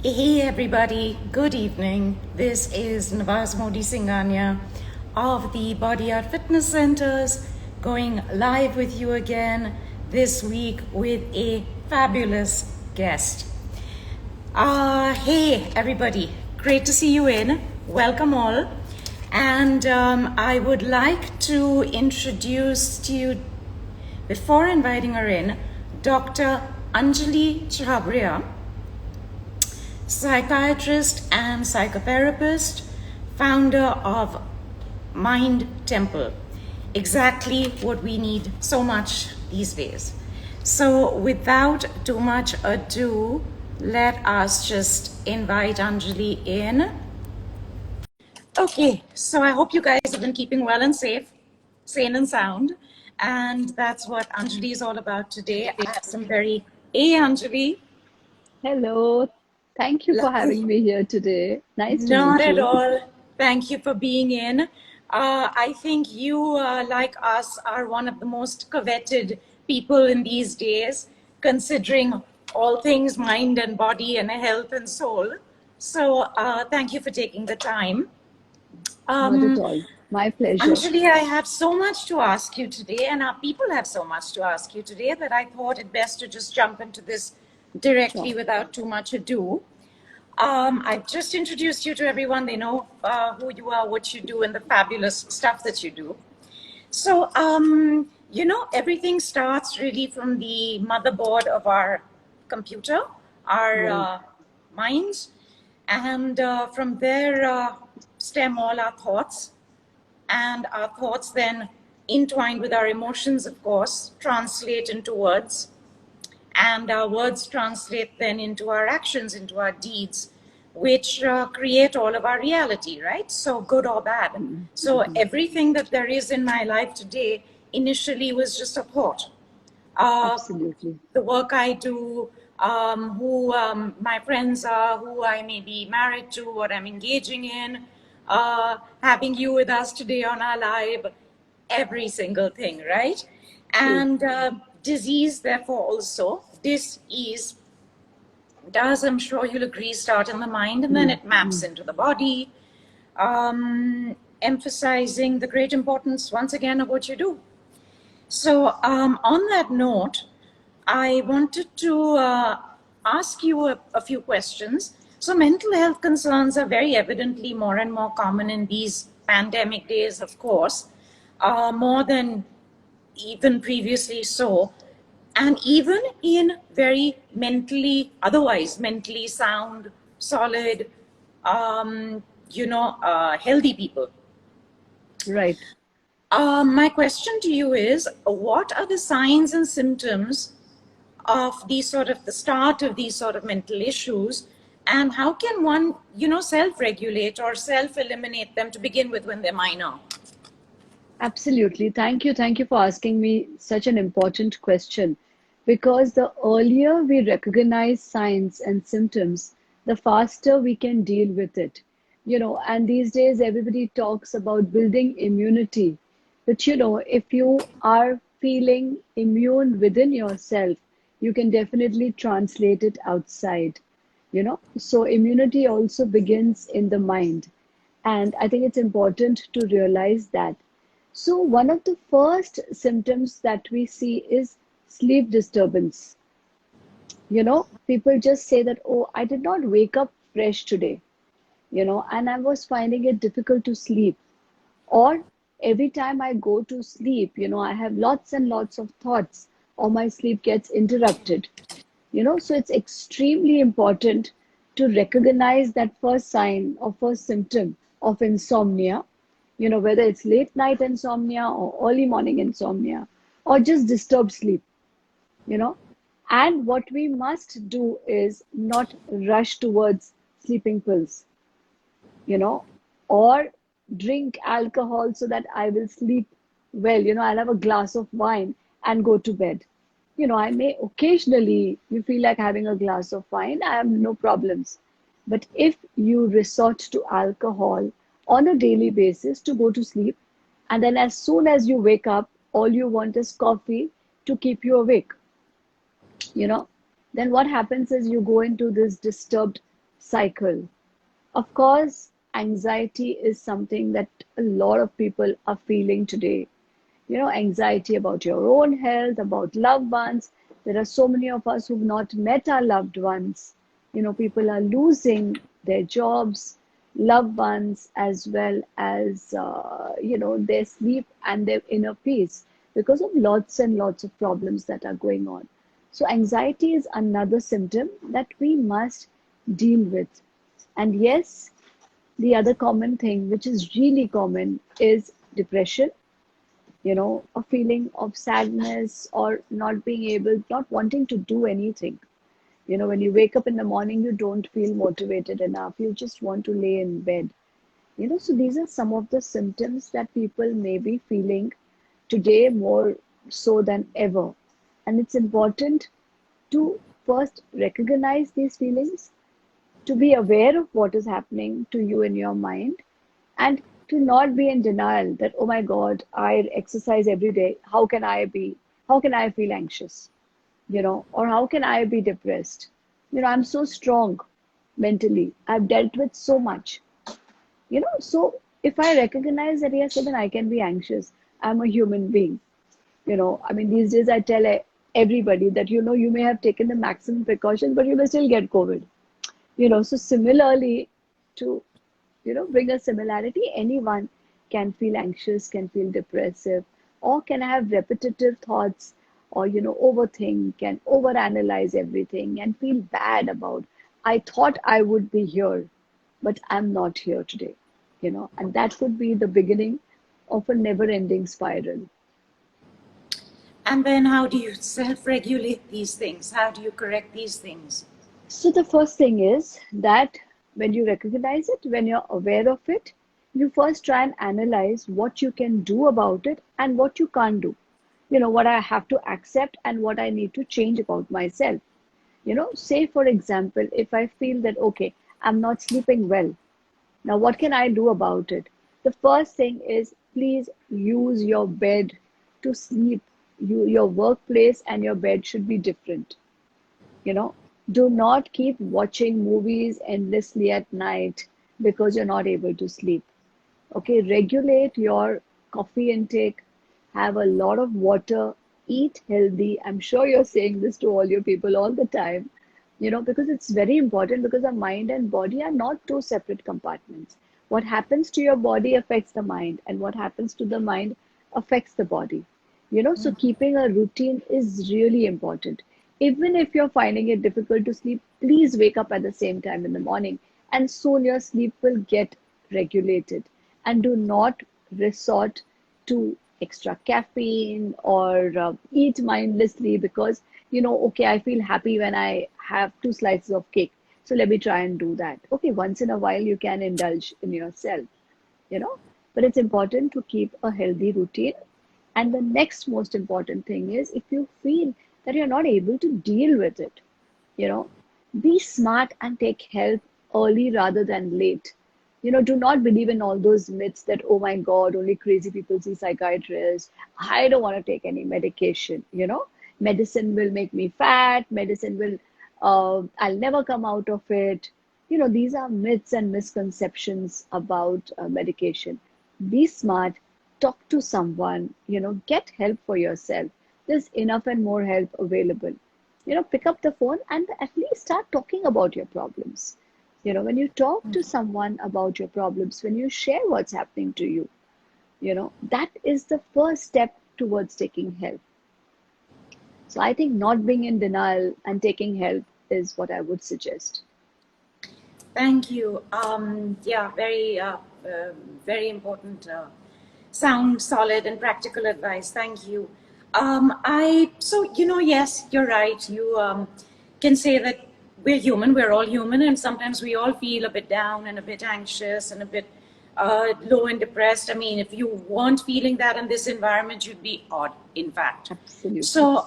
Hey everybody, good evening. This is Nawaz Singhania of the Body Art Fitness Centers going live with you again this week with a fabulous guest. Hey everybody, great to see you in. Welcome all. And I would like to introduce to you, before inviting her in, Dr. Anjali Chhabria, psychiatrist and psychotherapist, founder of Mindtemple. Exactly what we need so much these days. So without too much ado, let us just invite Anjali in. Okay, so I hope you guys have been keeping well and safe, sane and sound. And that's what Anjali is all about today. I have some very, hey Anjali. Hello. Thank you for having me here today. Nice to Not meet at you. all. Thank you for being in. I think you, like us, are one of the most coveted people in these days, considering all things mind and body and health and soul. So, thank you for taking the time. Not at Um, all. My pleasure. Anjali, I have so much to ask you today, and our people have so much to ask you today that I thought it best to just jump into this directly Sure. without too much ado. I've just introduced you to everyone. They know who you are, what you do, and the fabulous stuff that you do. So, everything starts really from the motherboard of our computer, our Right. minds, and from there stem all our thoughts. And our thoughts then, entwined with our emotions, of course, translate into words, and our words translate then into our actions, into our deeds, which create all of our reality, right? So good or bad. So Mm-hmm. everything that there is in my life today initially was just a thought. uh, Absolutely. the work I do, who my friends are, who I may be married to, what I'm engaging in, having you with us today on our live, every single thing, right? True. And disease, therefore, also, dis-ease does, I'm sure you'll agree, start in the mind and then it maps into the body, emphasizing the great importance, once again, of what you do. So, on that note, I wanted to ask you a few questions. So, mental health concerns are very evidently more and more common in these pandemic days, of course, more than even previously so. And even in very otherwise mentally sound, solid, healthy people. Right. My question to you is, what are the signs and symptoms of the start of these sort of mental issues, and how can one, self-regulate or self-eliminate them to begin with when they're minor? Absolutely. Thank you. Thank you for asking me such an important question. Because the earlier we recognize signs and symptoms, the faster we can deal with it. And these days everybody talks about building immunity. But if you are feeling immune within yourself, you can definitely translate it outside. So immunity also begins in the mind. And I think it's important to realize that. So, one of the first symptoms that we see is sleep disturbance. People just say that, oh, I did not wake up fresh today, and I was finding it difficult to sleep. Or every time I go to sleep, I have lots and lots of thoughts, or my sleep gets interrupted. So it's extremely important to recognize that first sign or first symptom of insomnia, whether it's late night insomnia or early morning insomnia or just disturbed sleep, you know. And what we must do is not rush towards sleeping pills, you know, or drink alcohol so that I will sleep well. I'll have a glass of wine and go to bed. I may occasionally, you feel like having a glass of wine, I have no problems. But if you resort to alcohol on a daily basis to go to sleep, and then as soon as you wake up, all you want is coffee to keep you awake, you know, then what happens is you go into this disturbed cycle. Of course, anxiety is something that a lot of people are feeling today. Anxiety about your own health, about loved ones. There are so many of us who've not met our loved ones. People are losing their jobs, loved ones, as well as, their sleep and their inner peace because of lots and lots of problems that are going on. So, anxiety is another symptom that we must deal with. And yes, the other common thing, which is really common, is depression, a feeling of sadness or not being able, not wanting to do anything. When you wake up in the morning, you don't feel motivated enough. You just want to lay in bed. So these are some of the symptoms that people may be feeling today more so than ever. And it's important to first recognize these feelings, to be aware of what is happening to you in your mind, and to not be in denial that, oh my God, I exercise every day. How can I feel anxious? Or how can I be depressed? I'm so strong mentally. I've dealt with so much. So if I recognize that, yes, even I can be anxious, I'm a human being. I mean, these days I tell everybody that, you may have taken the maximum precautions, but you may still get COVID. So similarly, to bring a similarity, anyone can feel anxious, can feel depressive, or can have repetitive thoughts, or overthink, can overanalyze everything and feel bad about, I thought I would be here, but I'm not here today. And that could be the beginning of a never-ending spiral. And then how do you self-regulate these things? How do you correct these things? So the first thing is that when you recognize it, when you're aware of it, you first try and analyze what you can do about it and what you can't do. What I have to accept and what I need to change about myself. Say for example, if I feel that, okay, I'm not sleeping well. Now, what can I do about it? The first thing is, please use your bed to sleep. Your workplace and your bed should be different. you know do not keep watching movies endlessly at night because you're not able to sleep. Okay, regulate your coffee intake, have a lot of water, eat healthy. I'm sure you're saying this to all your people all the time, because it's very important, because our mind and body are not two separate compartments. What happens to your body affects the mind, and what happens to the mind affects the body. So keeping a routine is really important. Even if you're finding it difficult to sleep, please wake up at the same time in the morning, and soon your sleep will get regulated. And do not resort to extra caffeine or eat mindlessly because, okay, I feel happy when I have 2 slices of cake. So let me try and do that. Okay, once in a while you can indulge in yourself, you know, but it's important to keep a healthy routine. And the next most important thing is, if you feel that you're not able to deal with it, you know, be smart and take help early rather than late. Do not believe in all those myths that, oh my God, only crazy people see psychiatrists. I don't want to take any medication. Medicine will make me fat. Medicine will, I'll never come out of it. These are myths and misconceptions about medication. Be smart, talk to someone, get help for yourself. There's enough and more help available. Pick up the phone and at least start talking about your problems. When you talk to someone about your problems, when you share what's happening to you, that is the first step towards taking help. So I think not being in denial and taking help is what I would suggest. Thank you. Yeah, very important, sound, solid, and practical advice. Thank you. Yes, you're right. You can say that we're human. We're all human, and sometimes we all feel a bit down and a bit anxious and a bit low and depressed. I mean, if you weren't feeling that in this environment, you'd be odd, in fact. Absolutely. So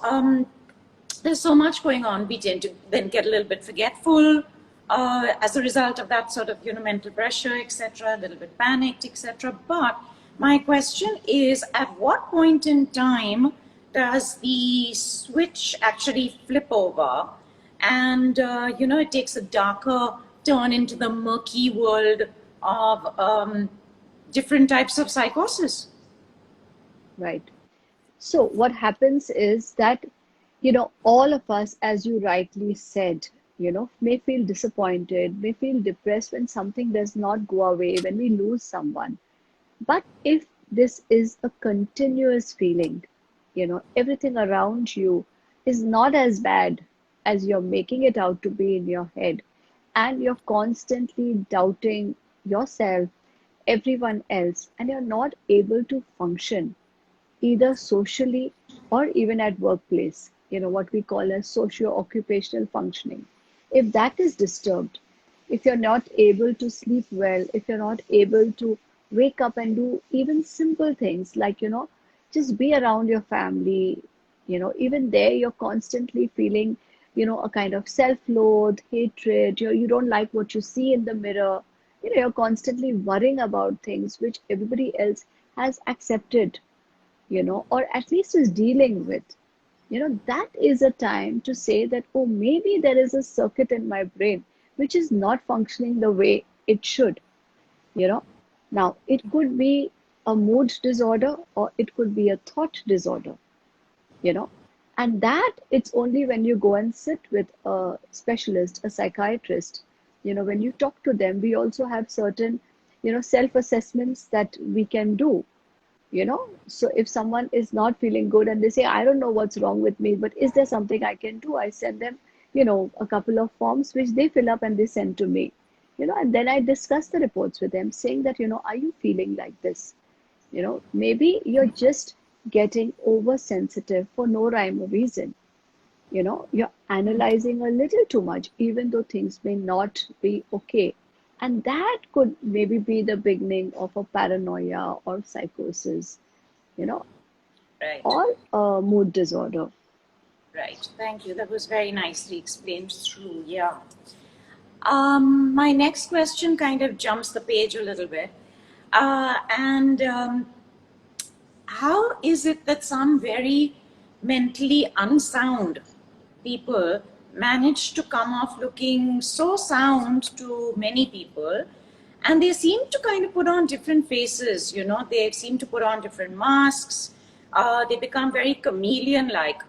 there's so much going on. We tend to then get a little bit forgetful as a result of that sort of mental pressure, etc., a little bit panicked, etc. But my question is, at what point in time does the switch actually flip over and it takes a darker turn into the murky world of different types of psychosis. Right. So what happens is that, all of us, as you rightly said, may feel disappointed, may feel depressed when something does not go away, when we lose someone. But if this is a continuous feeling, everything around you is not as bad as you're making it out to be in your head, and you're constantly doubting yourself, everyone else, and you're not able to function either socially or even at workplace, what we call as socio-occupational functioning. If that is disturbed, if you're not able to sleep well, if you're not able to wake up and do even simple things like, just be around your family, even there you're constantly feeling, a kind of self-loathe, hatred, you don't like what you see in the mirror, you're constantly worrying about things which everybody else has accepted, or at least is dealing with, that is a time to say that, oh, maybe there is a circuit in my brain which is not functioning the way it should, you know. Now, it could be a mood disorder or it could be a thought disorder, you know. And that it's only when you go and sit with a specialist, a psychiatrist, when you talk to them, we also have certain, self-assessments that we can do, so if someone is not feeling good and they say, I don't know what's wrong with me, but is there something I can do? I send them, a couple of forms which they fill up and they send to me, and then I discuss the reports with them saying that, are you feeling like this? Maybe you're just getting oversensitive for no rhyme or reason. You're analyzing a little too much, even though things may not be okay. And that could maybe be the beginning of a paranoia or psychosis, you know, Right. or a mood disorder. Right. Thank you. That was very nicely explained through. Yeah. My next question kind of jumps the page a little bit. And how is it that some very mentally unsound people manage to come off looking so sound to many people? And they seem to kind of put on different faces, they seem to put on different masks. They become very chameleon like.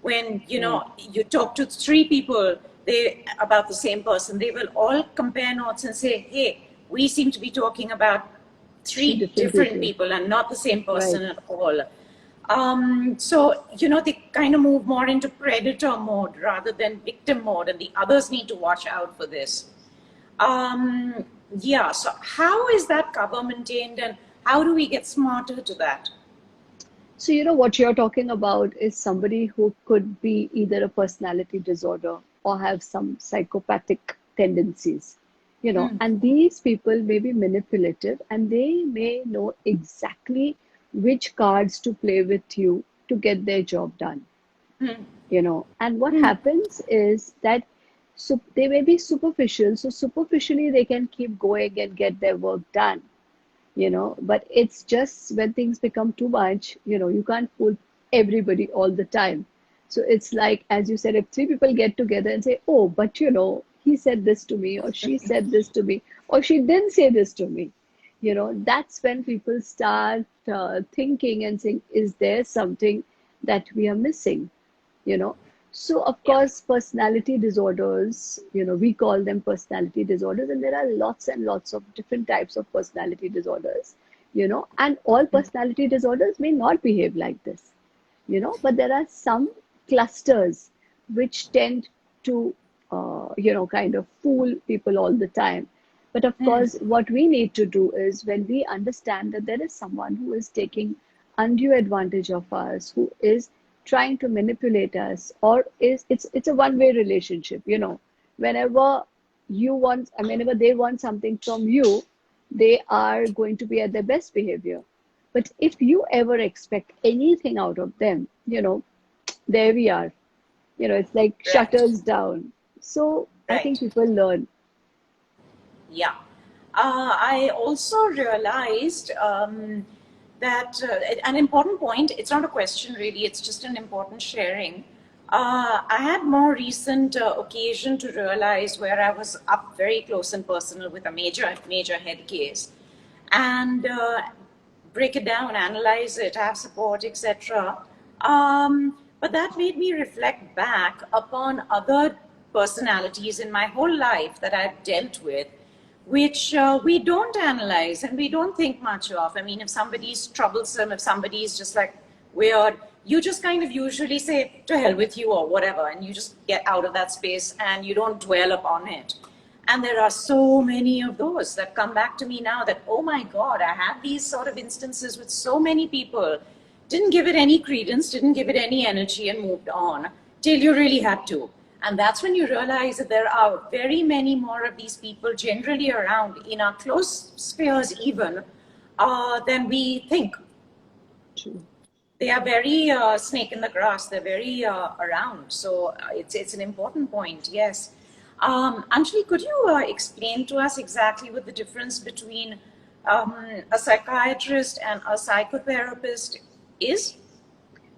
When Right. you talk to three people they about the same person, they will all compare notes and say, hey, we seem to be talking about Three three different different people. people and not the same person Right. at all. So, they kind of move more into predator mode rather than victim mode, and the others need to watch out for this. Um, yeah, so how is that cover maintained, and how do we get smarter to that? So, what you're talking about is somebody who could be either a personality disorder or have some psychopathic tendencies, and these people may be manipulative and they may know exactly which cards to play with you to get their job done, and what happens is that so they may be superficial, so superficially they can keep going and get their work done, but it's just when things become too much, you can't fool everybody all the time. So it's like, as you said, if three people get together and say, oh, but he said this to me, or she said this to me, or she didn't say this to me, that's when people start thinking and saying, is there something that we are missing? you know so of Yeah. course, personality disorders, we call them personality disorders, and there are lots and lots of different types of personality disorders, and all personality disorders may not behave like this, but there are some clusters which tend to kind of fool people all the time. But of course, what we need to do is, when we understand that there is someone who is taking undue advantage of us, who is trying to manipulate us, or it's a one-way relationship, whenever whenever they want something from you, they are going to be at their best behavior. But if you ever expect anything out of them, there we are. It's like Right. shutters down. So I think Right. people learn. Yeah. I also realized that an important point, it's not a question really, it's just an important sharing. I had more recent occasion to realize where I was up very close and personal with a major head case, and break it down, analyze it, have support, etc. But that made me reflect back upon other personalities in my whole life that I've dealt with, which we don't analyze and we don't think much of. I mean, if somebody's troublesome, if somebody's just like weird, you just kind of usually say, to hell with you or whatever, and you just get out of that space and you don't dwell upon it. And there are so many of those that come back to me now that, oh my God, I had these sort of instances with so many people, didn't give it any credence, didn't give it any energy, and moved on till you really had to. And that's when you realize that there are very many more of these people generally around in our close spheres even than we think. True. They are very snake in the grass. They're very around. So it's an important point, yes. Anjali, could you explain to us exactly what the difference between a psychiatrist and a psychotherapist is?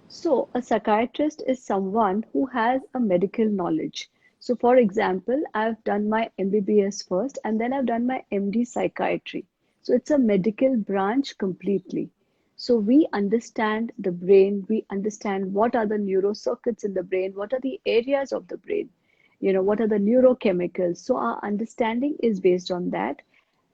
So, a psychiatrist is someone who has a medical knowledge. So, for example, I've done my MBBS first and then I've done my MD psychiatry. So, it's a medical branch completely. So, we understand the brain, we understand what are the neurocircuits in the brain, what are the areas of the brain, what are the neurochemicals. So, our understanding is based on that.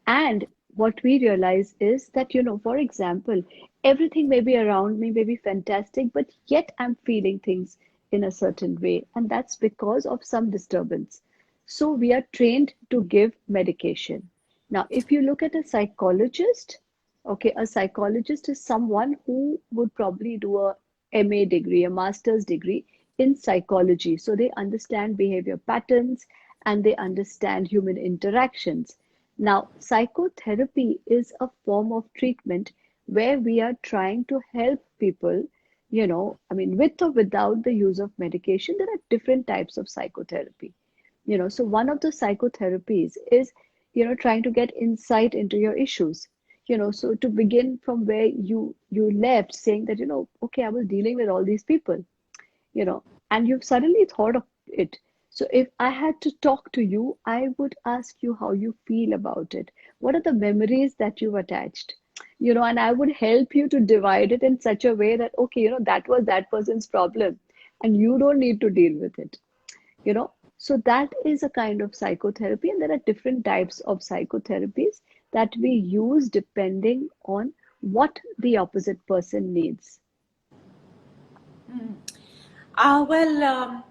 And what we realize is that, for example, everything may be around me, may be fantastic, but yet I'm feeling things in a certain way. And that's because of some disturbance. So we are trained to give medication. Now, if you look at a psychologist, okay, a psychologist is someone who would probably do a MA degree, a master's degree in psychology. So they understand behavior patterns and they understand human interactions. Now, psychotherapy is a form of treatment where we are trying to help people, with or without the use of medication. There are different types of psychotherapy. So one of the psychotherapies is, trying to get insight into your issues. So to begin from where you left, saying that, okay, I was dealing with all these people, and you've suddenly thought of it. So if I had to talk to you, I would ask you how you feel about it. What are the memories that you've attached? And I would help you to divide it in such a way that, okay, that was that person's problem and you don't need to deal with it. So that is a kind of psychotherapy, and there are different types of psychotherapies that we use depending on what the opposite person needs. Well,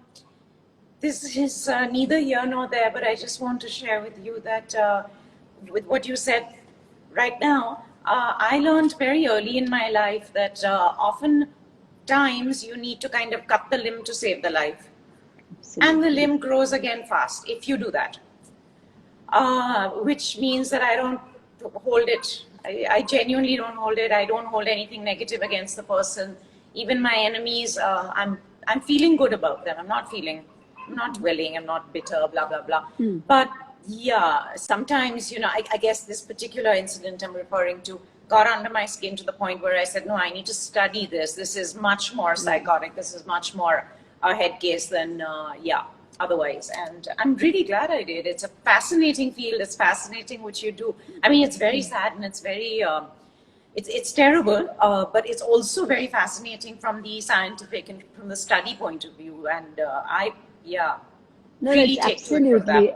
this is neither here nor there, but I just want to share with you that with what you said right now, I learned very early in my life that often times you need to kind of cut the limb to save the life. And the Absolutely. limb grows again fast if you do that, which means that I don't hold it. I genuinely don't hold it. I don't hold anything negative against the person. Even my enemies, I'm feeling good about them. I'm not dwelling. I'm not bitter. Blah blah blah. Hmm. But yeah, sometimes I guess this particular incident I'm referring to got under my skin to the point where I said, no, I need to study this. This is much more psychotic. This is much more a head case than otherwise. And I'm really glad I did. It's a fascinating field. It's fascinating what you do. I mean, it's very sad and it's very it's terrible, but it's also very fascinating from the scientific and from the study point of view. And No, really that's take to it from that. absolutely.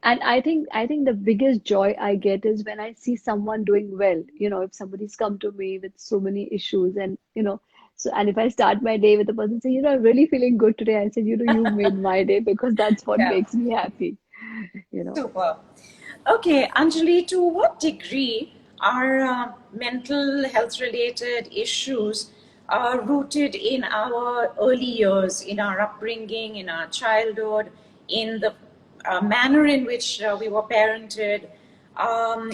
And I think the biggest joy I get is when I see someone doing well. If somebody's come to me with so many issues and and if I start my day with a person saying, I'm really feeling good today, I said, you made my day because that's what Yeah. makes me happy, you know. Super. Okay, Anjali, to what degree are mental health related issues rooted in our early years, in our upbringing, in our childhood, in the manner in which we were parented,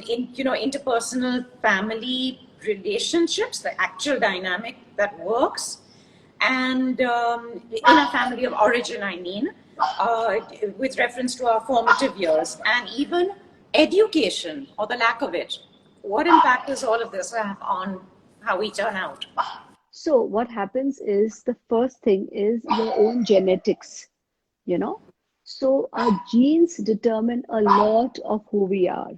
in interpersonal family relationships, the actual dynamic that works, and in our family of origin, I mean, with reference to our formative years, and even education or the lack of it. What impact does all of this have on how we turn out? So what happens is the first thing is your own genetics, you know. So our genes determine a lot of who we are.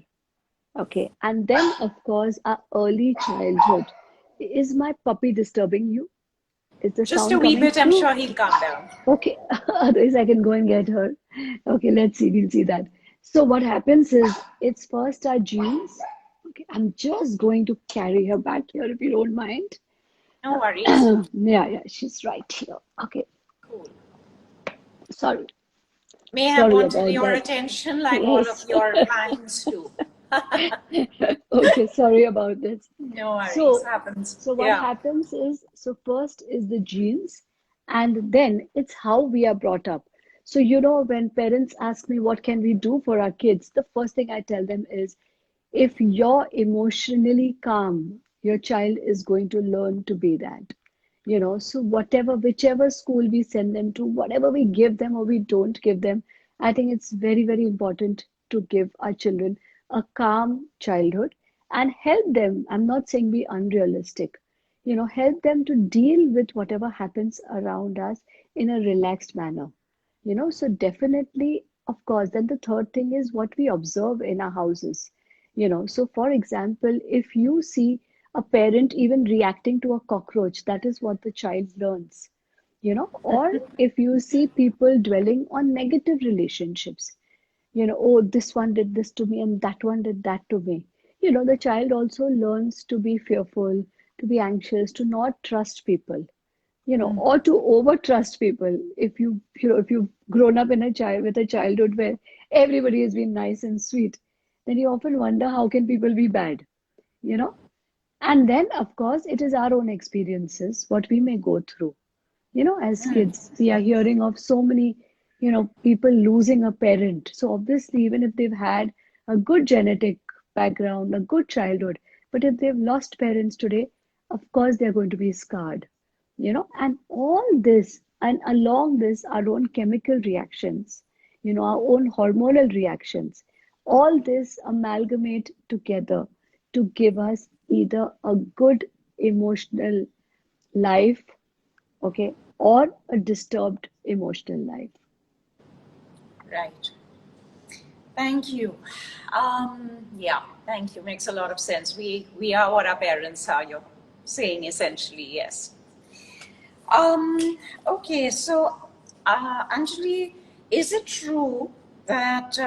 Okay. And then, of course, our early childhood. Is my puppy disturbing you? Is the Just a sound wee coming bit, I'm through? sure he'll calm down. Okay. Otherwise, I can go and get her. Okay, let's see. We'll see that. So, what happens is it's first our genes. Okay. I'm just going to carry her back here if you don't mind. No worries. Yeah, yeah, she's right here. Okay. Cool. Sorry. May have Sorry wanted about your that. attention like all of Yes. your clients do. Okay, sorry about this. No worries, So, happens. so what Yeah. happens is, so first is the genes, and then it's how we are brought up. So, when parents ask me what can we do for our kids, the first thing I tell them is, if you're emotionally calm, your child is going to learn to be that. So whichever school we send them to, whatever we give them or we don't give them, I think it's very, very important to give our children a calm childhood and help them. I'm not saying be unrealistic, help them to deal with whatever happens around us in a relaxed manner. So definitely, of course, then the third thing is what we observe in our houses. So for example, if you see a parent even reacting to a cockroach, that is what the child learns. Or if you see people dwelling on negative relationships, oh, this one did this to me and that one did that to me. The child also learns to be fearful, to be anxious, to not trust people, or to over trust people. If you've grown up in a child with a childhood where everybody has been nice and sweet, then you often wonder how can people be bad, you know? And then, of course, it is our own experiences, what we may go through. As kids, we are hearing of so many, people losing a parent. So obviously, even if they've had a good genetic background, a good childhood, but if they've lost parents today, of course, they're going to be scarred. And all this, and along this, our own chemical reactions, our own hormonal reactions, all this amalgamate together to give us either a good emotional life, okay, or a disturbed emotional life. Right. Thank you. Yeah, thank you. Makes a lot of sense. We are what our parents are, you're saying essentially, yes. Okay, so Anjali, is it true that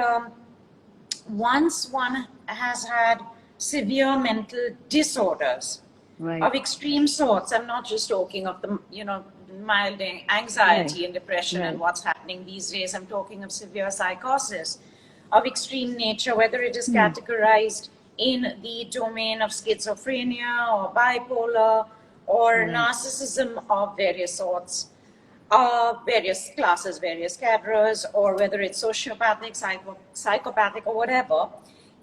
once one has had severe mental disorders of Right, extreme sorts, I'm not just talking of the, mild right, anxiety and depression and right. what's happening these days. I'm talking of severe psychosis of extreme nature, whether it is Hmm, categorized in the domain of schizophrenia or bipolar or right. narcissism of various sorts, various classes, various cadres, or whether it's sociopathic, psychopathic, or whatever,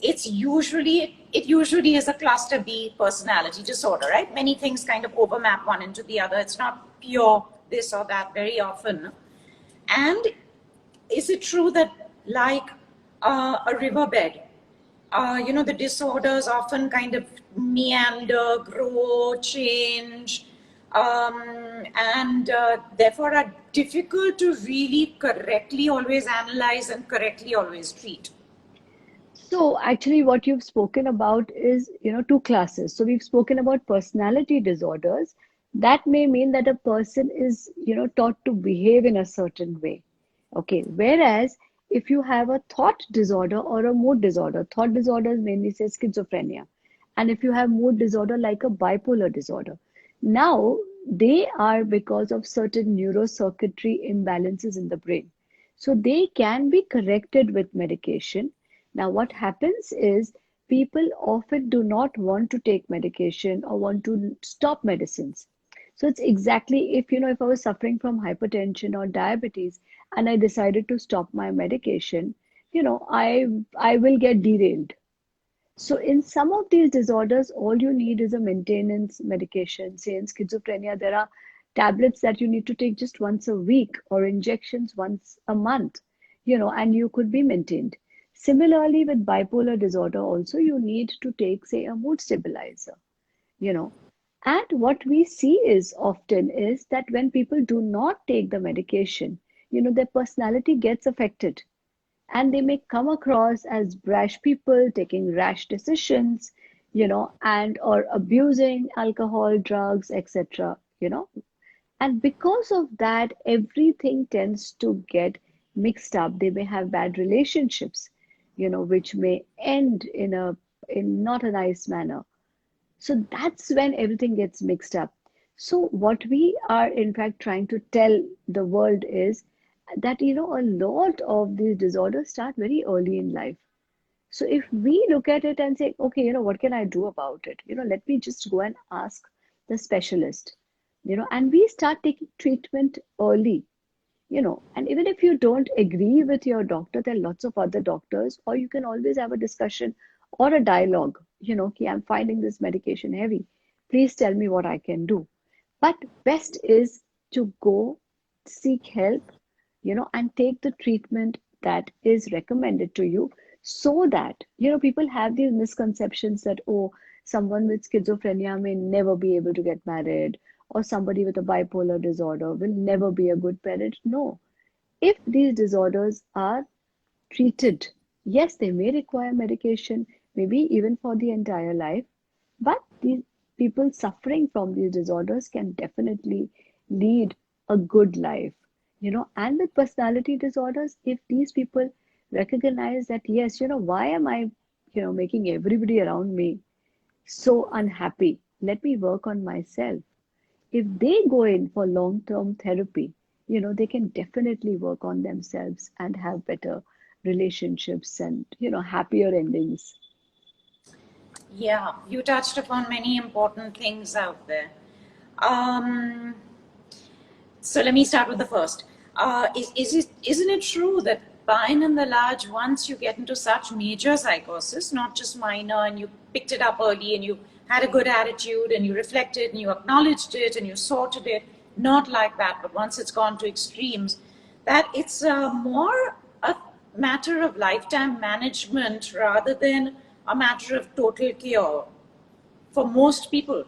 it usually is a cluster B personality disorder, right? Many things kind of overlap one into the other. It's not pure this or that very often. And is it true that, like a riverbed, the disorders often kind of meander, grow, change, and therefore are difficult to really correctly always analyze and correctly always treat? So actually what you've spoken about is, two classes. So we've spoken about personality disorders. That may mean that a person is, taught to behave in a certain way. Okay. Whereas if you have a thought disorder or a mood disorder, thought disorders mainly say schizophrenia. And if you have mood disorder like a bipolar disorder, now they are because of certain neurocircuitry imbalances in the brain. So they can be corrected with medication. Now, what happens is people often do not want to take medication or want to stop medicines. So it's exactly if I was suffering from hypertension or diabetes and I decided to stop my medication, I will get derailed. So in some of these disorders, all you need is a maintenance medication. Say in schizophrenia, there are tablets that you need to take just once a week or injections once a month, and you could be maintained. Similarly, with bipolar disorder, also you need to take, say, a mood stabilizer, you know. And what we see is often is that when people do not take the medication, their personality gets affected and they may come across as brash people taking rash decisions, and or abusing alcohol, drugs, etc. And because of that, everything tends to get mixed up. They may have bad relationships, which may end in not a nice manner. So that's when everything gets mixed up. So what we are in fact trying to tell the world is that a lot of these disorders start very early in life. So if we look at it and say, okay, what can I do about it? Let me just go and ask the specialist, and we start taking treatment early, and even if you don't agree with your doctor, there are lots of other doctors, or you can always have a discussion or a dialogue, okay, I'm finding this medication heavy. Please tell me what I can do. But best is to go seek help, and take the treatment that is recommended to you so that, people have these misconceptions that, oh, someone with schizophrenia may never be able to get married, or somebody with a bipolar disorder will never be a good parent. No. If these disorders are treated, yes, they may require medication, maybe even for the entire life, but these people suffering from these disorders can definitely lead a good life. And with personality disorders, if these people recognize that, yes, why am I, making everybody around me so unhappy? Let me work on myself. If they go in for long-term therapy, they can definitely work on themselves and have better relationships and, happier endings. Yeah, you touched upon many important things out there. Um, so let me start with the first. Isn't it true that by and large, once you get into such major psychosis, not just minor, and you picked it up early and you had a good attitude and you reflected and you acknowledged it and you sorted it, not like that, but once it's gone to extremes, that it's more a matter of lifetime management rather than a matter of total cure for most people?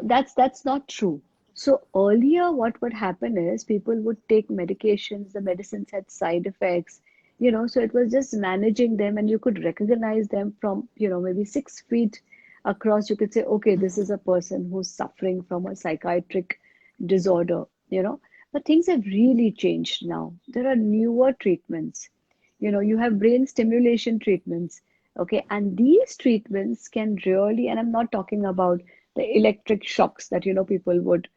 That's not true. So earlier, what would happen is people would take medications, the medicines had side effects, so it was just managing them, and you could recognize them from, maybe 6 feet across. You could say, okay, this is a person who's suffering from a psychiatric disorder, But things have really changed now. There are newer treatments. You have brain stimulation treatments, okay, and these treatments can really, and I'm not talking about the electric shocks that people would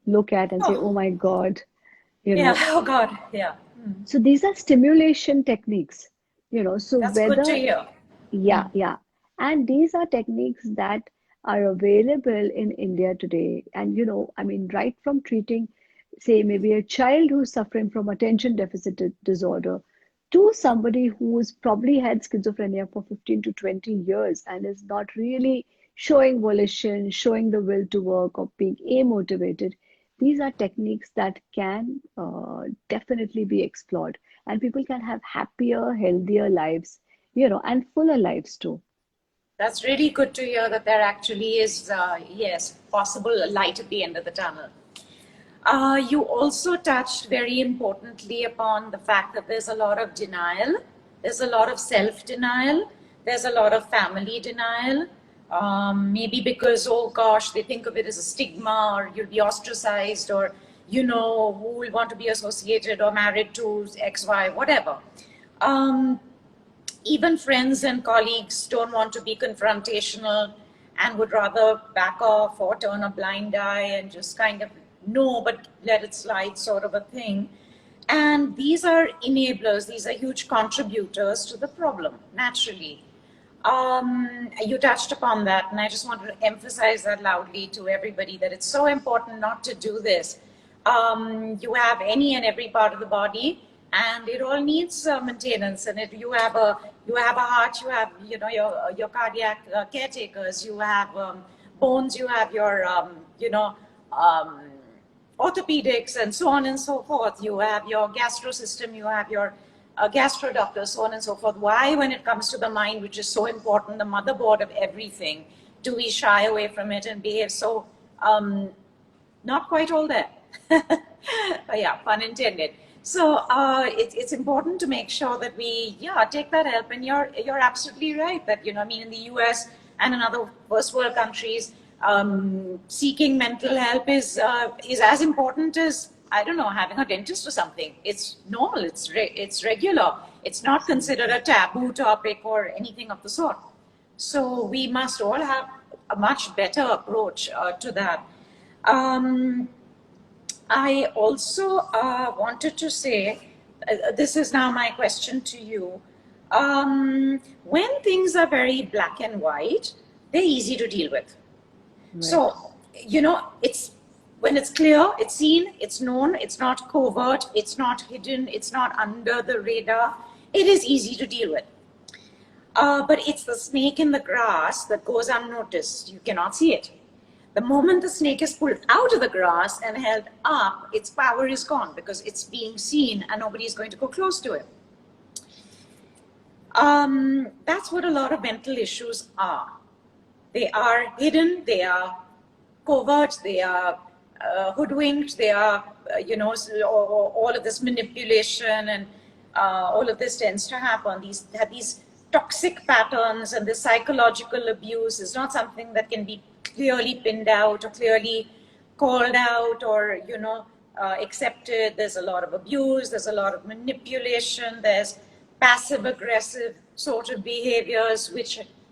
look at and say, oh Oh, my God, you yeah. know. Oh, God. Yeah. So these are stimulation techniques, so That's good to whether, hear. yeah, yeah. And these are techniques that are available in India today. And, I mean, right from treating, say, maybe a child who's suffering from attention deficit disorder to somebody who's probably had schizophrenia for 15 to 20 years and is not really showing volition, showing the will to work, or being amotivated. These are techniques that can definitely be explored, and people can have happier, healthier lives, and fuller lives too. That's really good to hear that there actually is, yes, possible light at the end of the tunnel. You also touched very importantly upon the fact that there's a lot of denial, there's a lot of self denial, there's a lot of family denial. Maybe because, oh gosh, they think of it as a stigma, or you'll be ostracized, or who will want to be associated or married to XY, whatever. Um, Even friends and colleagues don't want to be confrontational and would rather back off or turn a blind eye and just kind of know but let it slide, sort of a thing. And these are enablers, these are huge contributors to the problem, naturally. You touched upon that, and I just wanted to emphasize that loudly to everybody, that it's so important not to do this. You have any and every part of the body, and it all needs maintenance. And if you have a heart, you have your cardiac caretakers, you have bones, you have your um, orthopedics, and so on and so forth. You have your gastro system, you have your gastro doctor, so on and so forth. Why, when it comes to the mind, which is so important, the motherboard of everything, do we shy away from it and behave so not quite all there. But yeah, pun intended. So it's important to make sure that we take that help. And you're absolutely right that I mean in the US and in other first world countries, seeking mental help is as important as, I don't know, having a dentist or something. It's normal. It's regular. It's not considered a taboo topic or anything of the sort. So we must all have a much better approach to that. I also wanted to say, this is now my question to you. When things are very black and white, they're easy to deal with. Right. So, it's when it's clear, it's seen, it's known, it's not covert, it's not hidden, it's not under the radar. It is easy to deal with. But it's the snake in the grass that goes unnoticed. You cannot see it. The moment the snake is pulled out of the grass and held up, its power is gone because it's being seen and nobody is going to go close to it. That's what a lot of mental issues are. They are hidden, they are covert, they are hoodwinked, they are, all of this manipulation and all of this tends to happen. These toxic patterns and this psychological abuse is not something that can be clearly pinned out or clearly called out or, accepted. There's a lot of abuse, there's a lot of manipulation, there's passive aggressive sort of behaviors,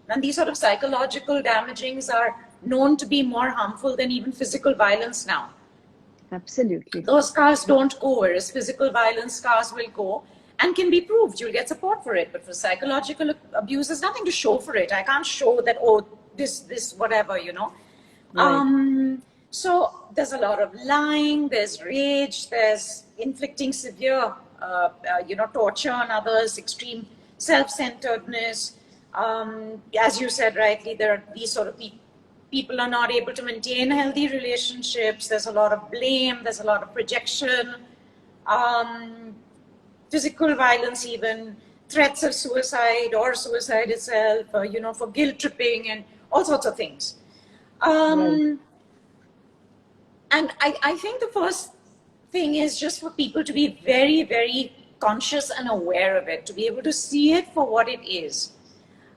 and these sort of psychological damagings are known to be more harmful than even physical violence now. Absolutely. Those scars don't go, whereas physical violence scars will go and can be proved. You'll get support for it. But for psychological abuse, there's nothing to show for it. I can't show that, this, whatever, Right. So there's a lot of lying, there's rage, there's inflicting severe, torture on others, extreme self-centeredness. As you said rightly, there are these sort of people are not able to maintain healthy relationships. There's a lot of blame, there's a lot of projection, physical violence, even threats of suicide or suicide itself, for guilt tripping and all sorts of things. Right. And I think the first thing is just for people to be very, very conscious and aware of it, to be able to see it for what it is,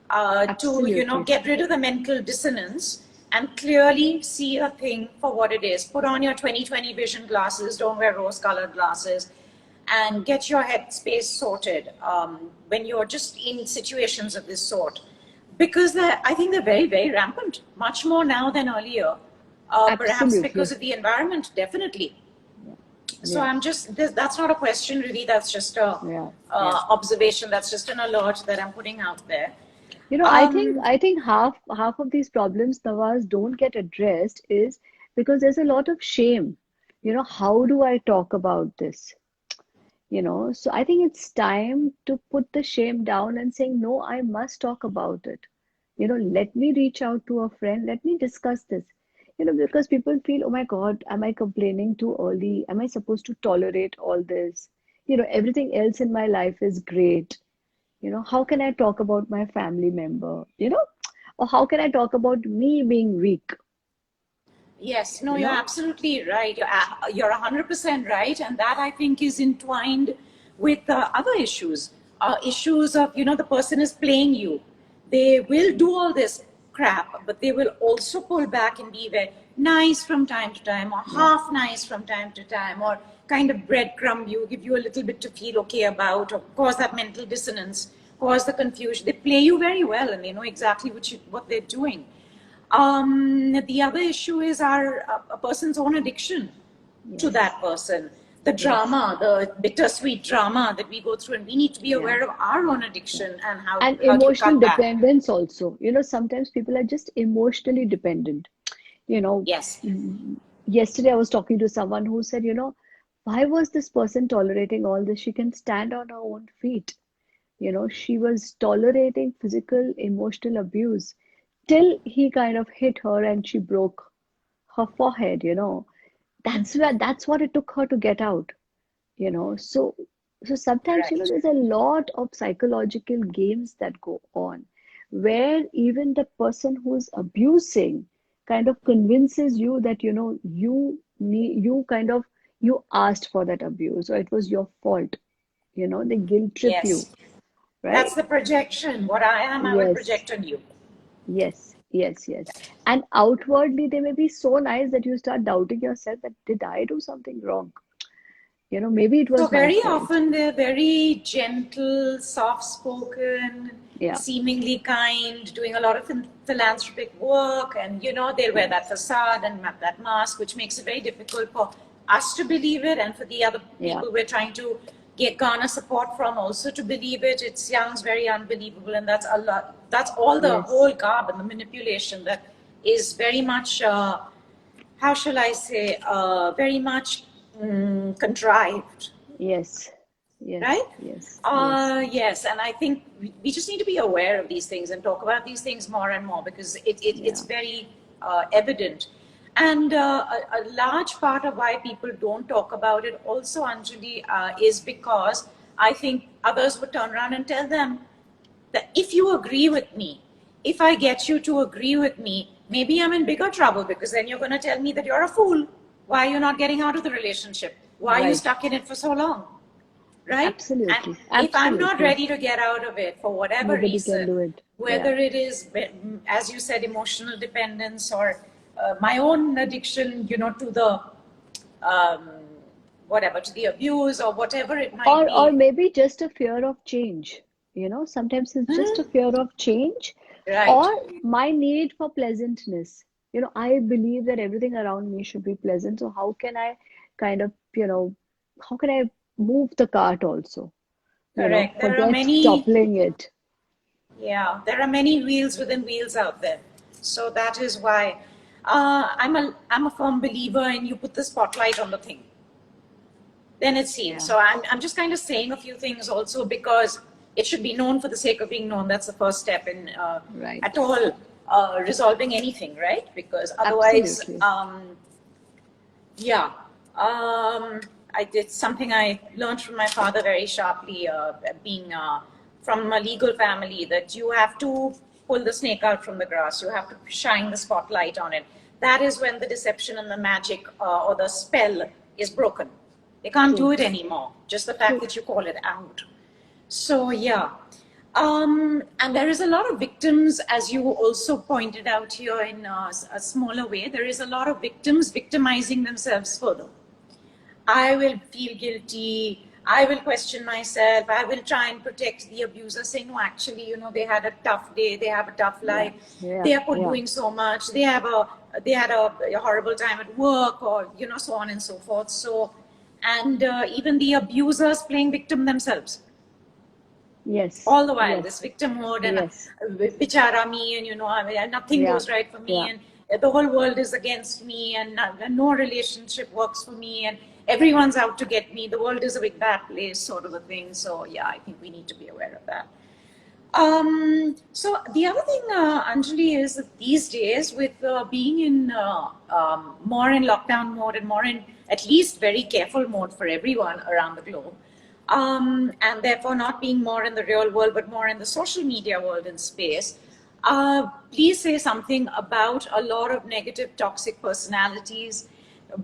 to, Absolutely. get rid of the mental dissonance and clearly see a thing for what it is. Put on your 20/20 vision glasses, don't wear rose-colored glasses, and get your headspace sorted when you're just in situations of this sort. Because I think they're very, very rampant, much more now than earlier. Perhaps because Absolutely. of the environment, definitely. So Yeah. that's not a question really, that's just a Yeah. observation, that's just an alert that I'm putting out there. I think half of these problems, Nawaz, don't get addressed is because there's a lot of shame. How do I talk about this? So I think it's time to put the shame down and saying, no, I must talk about it. Let me reach out to a friend, let me discuss this. Because people feel, oh my God, am I complaining too early? Am I supposed to tolerate all this? Everything else in my life is great. How can I talk about my family member? Or how can I talk about me being weak? Yes, no, You you're know? absolutely right. You're 100% right. And that I think is entwined with other issues. Issues of, the person is playing you. They will do all this crap, but they will also pull back and be very nice from time to time, or Yeah. half nice from time to time, or kind of breadcrumb you, give you a little bit to feel okay about, or cause that mental dissonance, cause the confusion. They play you very well and they know exactly what they're doing. The other issue is a person's own addiction to Yes. that person. The Yes. drama, the bittersweet drama that we go through, and we need to be Yeah. aware of our own Yeah. addiction and how And do you emotional cut back. dependence also. Sometimes people are just emotionally dependent. You know, Yes, Yesterday I was talking to someone who said, why was this person tolerating all this? She can stand on her own feet. She was tolerating physical, emotional abuse till he kind of hit her and she broke her forehead. That's what it took her to get out. So sometimes right. there's a lot of psychological games that go on where even the person who's abusing kind of convinces you that, you kind of, you asked for that abuse, or it was your fault. They guilt trip you, Yes. right? That's the projection. What I am, I will Yes, project on you. yes, yes, yes. And outwardly, they may be so nice that you start doubting yourself that did I do something wrong? Maybe it So was my very fault. often they're very gentle, soft-spoken, Yeah, seemingly kind, doing a lot of philanthropic work, and they'll wear that yes, facade and that mask, which makes it very difficult for us to believe it, and for the other yeah, people we're trying to get garner support from also to believe it. It sounds very unbelievable, and that's a lot. That's all the yes, whole garb and the manipulation that is very much. How shall I say? Very much contrived, yes, yes, right? yes, yes, Yes, and I think we just need to be aware of these things and talk about these things more and more, because it's yeah, very evident. And a large part of why people don't talk about it also, Anjali, is because I think others would turn around and tell them that if you agree with me, if I get you to agree with me, maybe I'm in bigger trouble, because then you're going to tell me that you're a fool. Why are you not getting out of the relationship? Why are you right. stuck in it for so long? Right? And Absolutely, if I'm not absolutely. ready to get out of it for whatever Nobody can reason, do it. Yeah, whether it is, as you said, emotional dependence, or my own addiction, to the um, whatever, to the abuse, or whatever it might or be. maybe just a fear of change. Sometimes it's just a Hmm. fear of change, Right. or my need for pleasantness. I believe that everything around me should be pleasant. So how can I kind of, how can I move the cart also? Correct. There are Forget many, toppling it. yeah, there are many wheels within wheels out there. So that is why I'm a firm believer in, you put the spotlight on the thing, then it's seen. Yeah, So I'm just kind of saying a few things also, because it should be known for the sake of being known. That's the first step in right. at all resolving anything, right? Because otherwise, Absolutely. yeah. I did something I learned from my father very sharply, being from a legal family, that you have to pull the snake out from the grass. You have to shine the spotlight on it. That is when the deception and the magic, or the spell, is broken. They can't do True. it anymore. Just the fact True. that you call it out. So, yeah. And there is a lot of victims, as you also pointed out here in a smaller way. There is a lot of victims victimizing themselves further. I will feel guilty. I will question myself. I will try and protect the abuser, saying, no, actually, they had a tough day. They have a tough Yeah, life. yeah, They are put yeah. doing so much. They had a horrible time at work, or, so on and so forth. So, and even the abusers playing victim themselves Yes, all the while, this yes, victimhood, and yes. bichara me, and I mean, nothing Yeah, goes right for me, yeah. and the whole world is against me, and no relationship works for me, and everyone's out to get me. The world is a big bad place, sort of a thing. So yeah, I think we need to be aware of that. So the other thing, Anjali, is that these days, with being in more in lockdown mode, and more in at least very careful mode for everyone around the globe, and therefore not being more in the real world but more in the social media world and space, please say something about a lot of negative, toxic personalities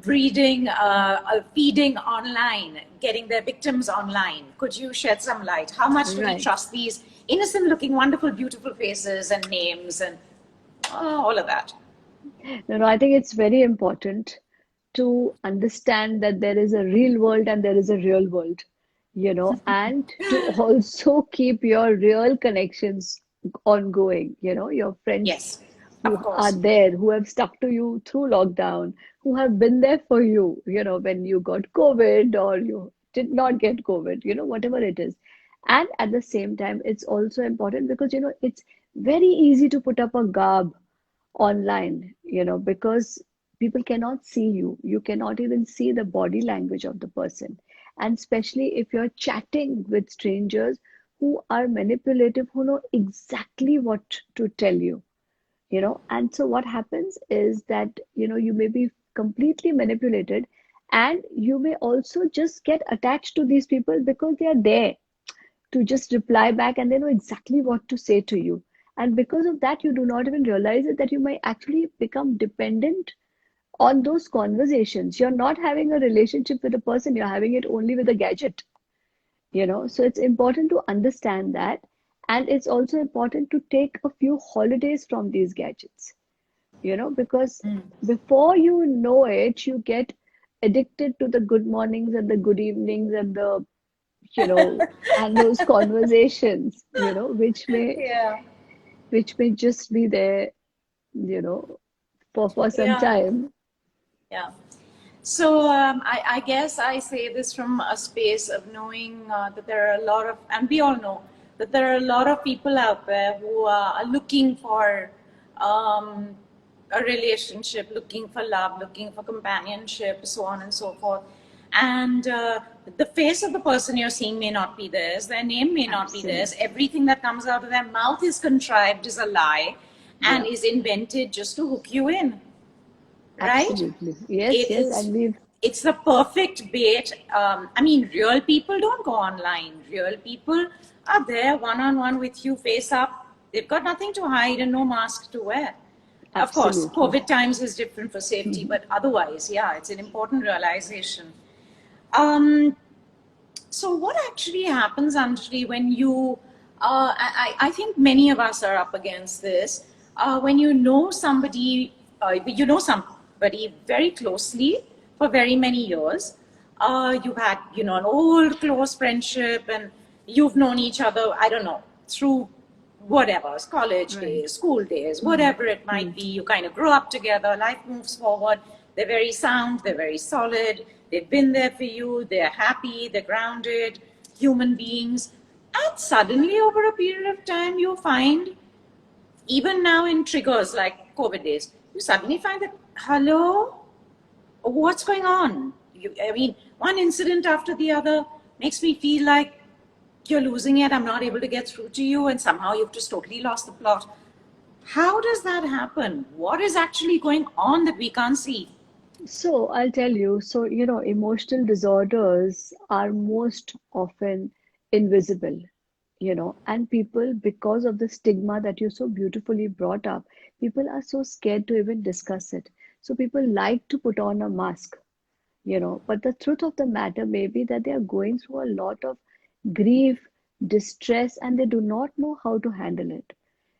breeding, feeding online, getting their victims online. Could you shed some light? How much do we Right. trust these innocent looking, wonderful, beautiful faces and names, and all of that? No, I think it's very important to understand that there is a real world and there is a real world, and to also keep your real connections ongoing, your friends Yes, who of are course. there, who have stuck to you through lockdown, who have been there for you, when you got COVID or you did not get COVID, whatever it is. And at the same time, it's also important because, it's very easy to put up a garb online, because people cannot see you. You cannot even see the body language of the person. And especially if you're chatting with strangers who are manipulative, who know exactly what to tell you, and so what happens is that, you may be completely manipulated, and you may also just get attached to these people because they are there to just reply back and they know exactly what to say to you. And because of that, you do not even realize it that you might actually become dependent on those conversations. You're not having a relationship with a person, you're having it only with a gadget, you know. So it's important to understand that. And it's also important to take a few holidays from these gadgets, you know, because before you know it, you get addicted to the good mornings and the good evenings and the, you know, and those conversations, you know, Yeah. which may just be there, you know, for some Yeah. time. Yeah. So I guess I say this from a space of knowing that there are a lot of, and we all know that there are a lot of people out there who are looking for um, a relationship, looking for love, looking for companionship, so on and so forth. And the face of the person you're seeing may not be theirs, their name may not be theirs, Absolutely. everything that comes out of their mouth is contrived, is a lie, and Yeah, is invented just to hook you in, right? absolutely. Yes, It yes. is, And we've, it's the perfect bait. I mean, real people don't go online. Real people are there one on one with you, face up. They've got nothing to hide and no mask to wear. Of course, absolutely. COVID times is different for safety, Mhm. but otherwise, yeah, it's an important realization. Um, so, what actually happens, Anjali, when you, I think many of us are up against this, when you know somebody very closely for very many years, you've had, an old close friendship and you've known each other, I don't know, through whatever, college Right. days, school days, Hmm. whatever it Hmm. might be, you kind of grow up together, life moves forward, they're very sound, they're very solid, they've been there for you, they're happy, they're grounded, human beings. And suddenly, over a period of time, you find, even now in triggers like COVID days, you suddenly find that, hello, what's going on? I mean, one incident after the other makes me feel like you're losing it. I'm not able to get through to you, and somehow you've just totally lost the plot. How does that happen? What is actually going on that we can't see? So I'll tell you, so you know, emotional disorders are most often invisible, you know, and people, because of the stigma that you so beautifully brought up, people are so scared to even discuss it. So people like to put on a mask, you know, but the truth of the matter may be that they are going through a lot of grief, distress, and they do not know how to handle it,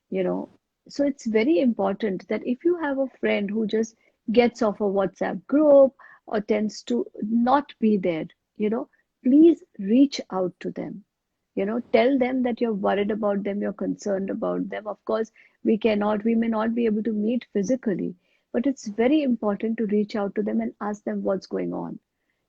you know. So it's very important that if you have a friend who just gets off a WhatsApp group or tends to not be there, you know, please reach out to them. You know, tell them that you're worried about them, you're concerned about them. Of course, we may not be able to meet physically, but it's very important to reach out to them and ask them what's going on.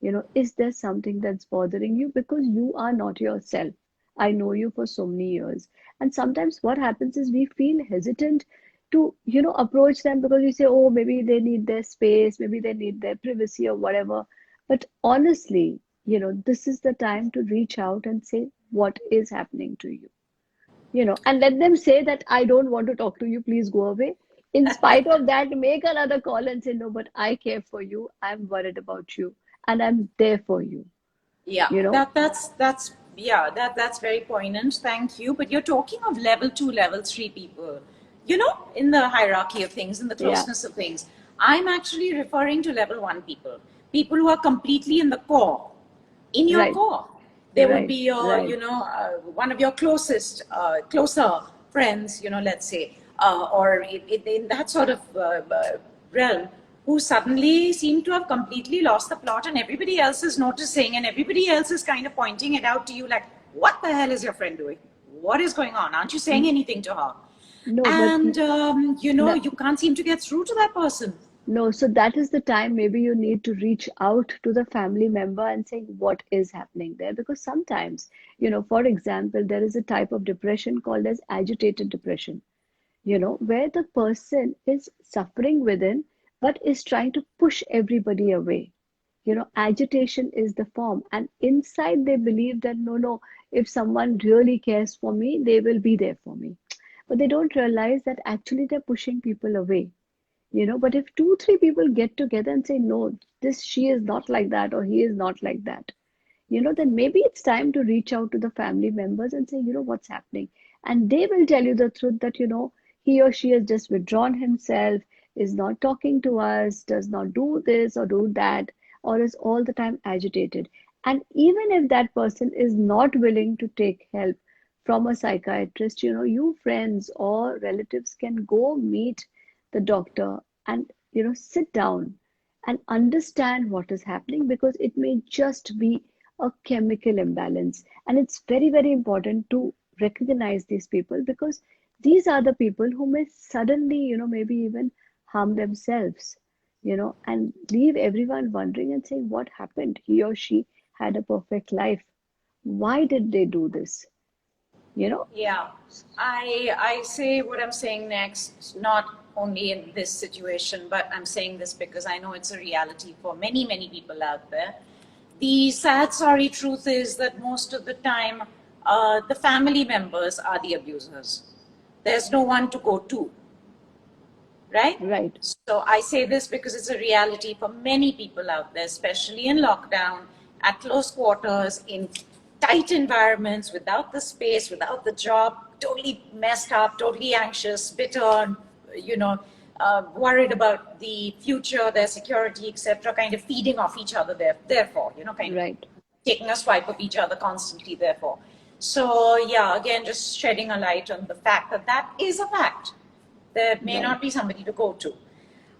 You know, is there something that's bothering you? Because you are not yourself. I know you for so many years. And sometimes what happens is we feel hesitant to, you know, approach them because we say, oh, maybe they need their space, maybe they need their privacy or whatever. But honestly, you know, this is the time to reach out and say what is happening to you, you know, and let them say that I don't want to talk to you, please go away. In spite of that, make another call and say, no, but I care for you, I'm worried about you, and I'm there for you, Yeah, you know. that's yeah, that's very poignant. Thank you. But you're talking of level two, level three people. In the hierarchy of things, in the Yeah, closeness of things. I'm actually referring to level one people. People who are completely in the core, in your right, core. They would right, be your, right. one of your closer friends, let's say, or in that sort of realm, who suddenly seem to have completely lost the plot, and everybody else is noticing, and everybody else is kind of pointing it out to you, like, what the hell is your friend doing? What is going on? Aren't you saying anything to her? No, but And no, you can't seem to get through to that person. no, so that is the time maybe you need to reach out to the family member and say what is happening there. Because sometimes, you know, for example, there is a type of depression called as agitated depression, you know, where the person is suffering within but is trying to push everybody away. You know, agitation is the form, and inside they believe that no, no, if someone really cares for me, they will be there for me. But they don't realize that actually they're pushing people away, you know. But if two, three people get together and say, no, this she is not like that or he is not like that, you know, then maybe it's time to reach out to the family members and say, you know, what's happening. And they will tell you the truth that, he or she has just withdrawn himself, is not talking to us, does not do this or do that, or is all the time agitated. And even if that person is not willing to take help from a psychiatrist, you friends or relatives can go meet the doctor and, sit down and understand what is happening, because it may just be a chemical imbalance. And it's very, very important to recognize these people, because these are the people who may suddenly, maybe even harm themselves, and leave everyone wondering and saying, what happened? He or she had a perfect life. Why did they do this? You know? Yeah, I say what I'm saying next, not only in this situation, but I'm saying this because I know it's a reality for many, many people out there. The sad, sorry truth is that most of the time, the family members are the abusers. There's no one to go to, right? Right, So I say this because it's a reality for many people out there, especially in lockdown, at close quarters, in tight environments, without the space, without the job, totally messed up, totally anxious, bitter, you know, worried about the future, their security, etc., kind of feeding off each other there, therefore, kind of right, taking a swipe of each other constantly, therefore. So, yeah, again, just shedding a light on the fact that that is a fact. There may not right. be somebody to go to.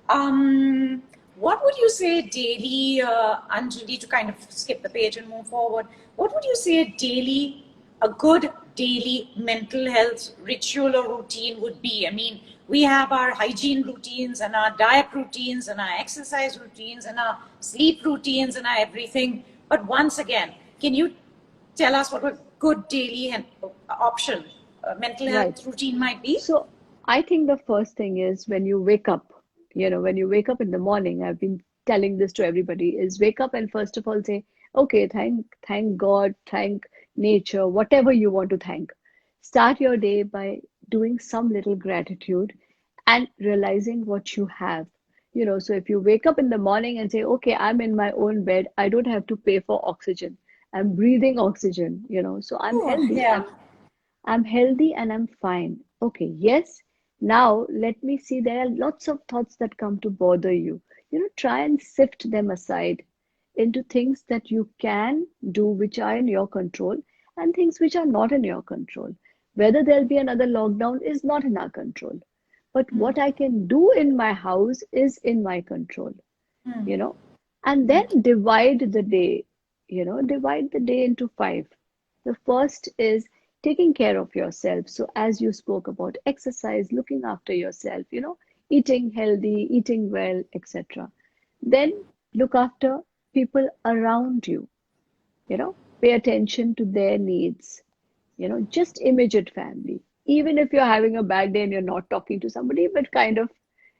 Um, what would you say daily, Anjali, to kind of skip the page and move forward? What would you say daily, a good daily mental health ritual or routine would be? I mean, we have our hygiene routines and our diet routines and our exercise routines and our sleep routines and our everything. But once again, can you tell us what a good daily option, mental Right. health routine might be? So I think the first thing is when you wake up, when you wake up in the morning, I've been telling this to everybody, is wake up and first of all say, okay, thank God, thank nature, whatever you want to thank. Start your day by doing some little gratitude and realizing what you have. So if you wake up in the morning and say, okay, I'm in my own bed, I don't have to pay for oxygen. I'm breathing oxygen, so I'm Oh, healthy. yeah. I'm healthy and I'm fine. Okay, yes. Now let me see. There are lots of thoughts that come to bother you. Try and sift them aside into things that you can do, which are in your control, and things which are not in your control. Whether there'll be another lockdown is not in our control. But what I can do in my house is in my control, you know. And then divide the day into five. The first is taking care of yourself. So, as you spoke about exercise, looking after yourself, eating healthy, eating well, etc. Then look after people around you, pay attention to their needs, just immediate family. Even if you're having a bad day and you're not talking to somebody, but kind of,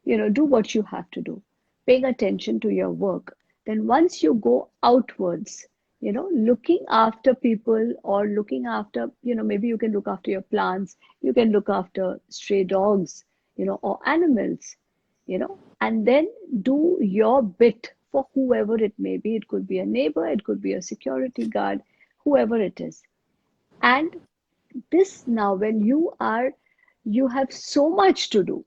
do what you have to do, paying attention to your work. Then once you go outwards, looking after people or looking after, maybe you can look after your plants, you can look after stray dogs, or animals, and then do your bit for whoever it may be. It could be a neighbor, it could be a security guard, whoever it is. And this now, when you have so much to do,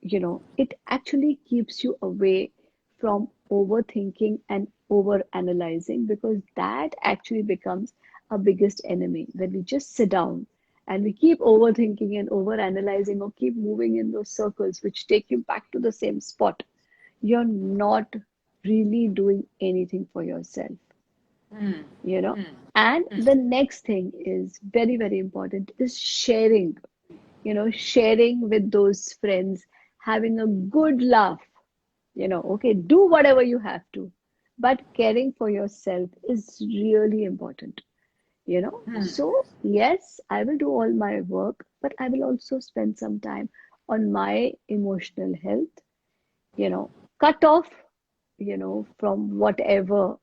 it actually keeps you away from overthinking and over analyzing, because that actually becomes our biggest enemy. When we just sit down and we keep overthinking and over analyzing or keep moving in those circles which take you back to the same spot, you're not really doing anything for yourself, you know. And the next thing is very, very important is sharing, sharing with those friends, having a good laugh, okay, do whatever you have to, but caring for yourself is really important, So, yes, I will do all my work, but I will also spend some time on my emotional health, cut off, from whatever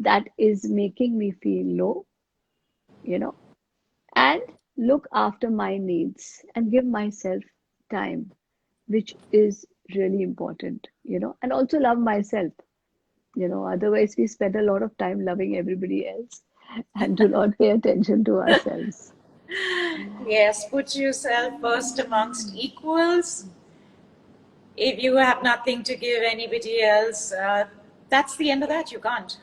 that is making me feel low, you know, and look after my needs and give myself time, which is really important, and also love myself, otherwise we spend a lot of time loving everybody else and do not pay attention to ourselves. Yes, put yourself first amongst equals. If you have nothing to give anybody else, that's the end of that. You can't.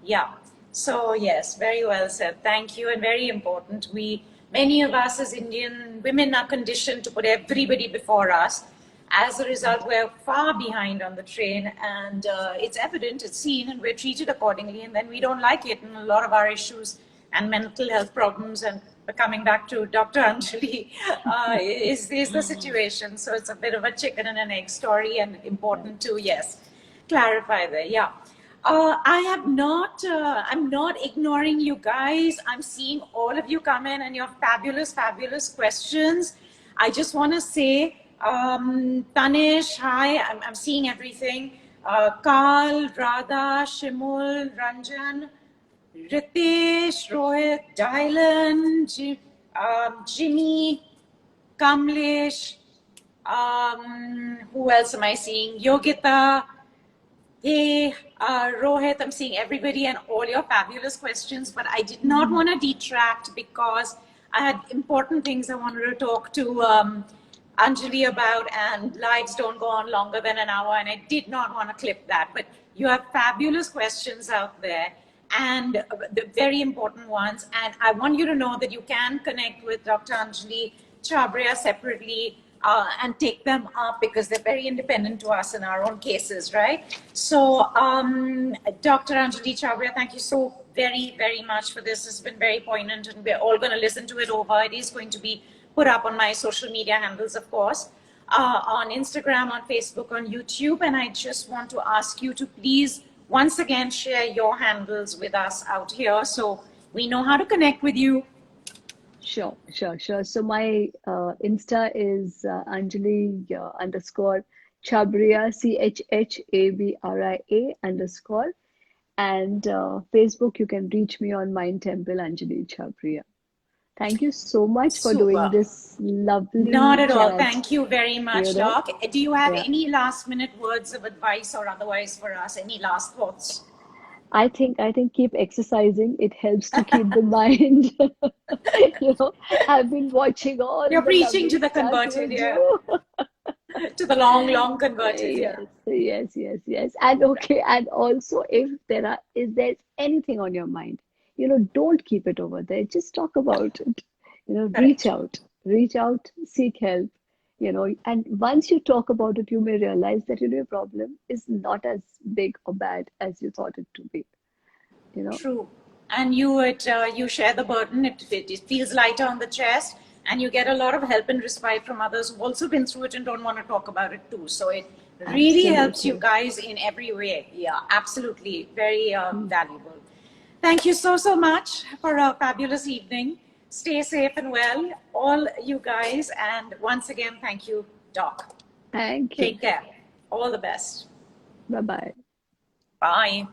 Yeah. So yes, very well said. Thank you, and very important. Many of us as Indian women are conditioned to put everybody before us. As a result, we're far behind on the train, and it's evident, it's seen, and we're treated accordingly. And then we don't like it, and a lot of our issues and mental health problems, and coming back to Dr. Anjali, is the situation. So it's a bit of a chicken and an egg story, and important to, yes, clarify there. Yeah. I'm not ignoring you guys. I'm seeing all of you come in and your fabulous, fabulous questions. I just want to say, Tanish, hi, I'm seeing everything. Carl, Radha, Shimul, Ranjan, Ritesh, Rohit, Dylan, Jimmy, Kamlesh, who else am I seeing? Yogita, hey, Rohit, I'm seeing everybody and all your fabulous questions, but I did not want to detract because I had important things I wanted to talk to Anjali about, and lives don't go on longer than an hour, and I did not want to clip that. But you have fabulous questions out there, and the very important ones. And I want you to know that you can connect with Dr. Anjali Chhabria separately and take them up because they're very independent to us in our own cases, right? So, Dr. Anjali Chhabria, thank you so very, very much for this. It's been very poignant, and we're all going to listen to it over. It is going to be put up on my social media handles, of course, on Instagram, on Facebook, on YouTube. And I just want to ask you to please, once again, share your handles with us out here so we know how to connect with you. Sure. So my Insta is Anjali underscore Chhabria, CHHABRIA underscore. And Facebook, you can reach me on Mindtemple, Anjali Chhabria. Thank you so much for doing Super. this lovely Not at all. chat. Thank you very much, You know, Doc. Do you have yeah. any last minute words of advice or otherwise for us? Any last thoughts? I think keep exercising. It helps to keep the mind. I've been watching all You're the preaching lovely to the stuff converted, you yeah. do. To the long, long converted, yeah. Yes. And okay, and also if there's anything on your mind, don't keep it over there. Just talk about it. Correct. Reach out, seek help. And once you talk about it, you may realize that your problem is not as big or bad as you thought it to be. You know, True. And you share the burden. It feels lighter on the chest, and you get a lot of help and respite from others who've also been through it and don't want to talk about it too. So it really helps you Absolutely. guys in every way. Yeah, absolutely. Very Hmm. valuable. Thank you so, so much for a fabulous evening. Stay safe and well, all you guys. And once again, thank you, Doc. Thank you. Take care. All the best. Bye bye. Bye.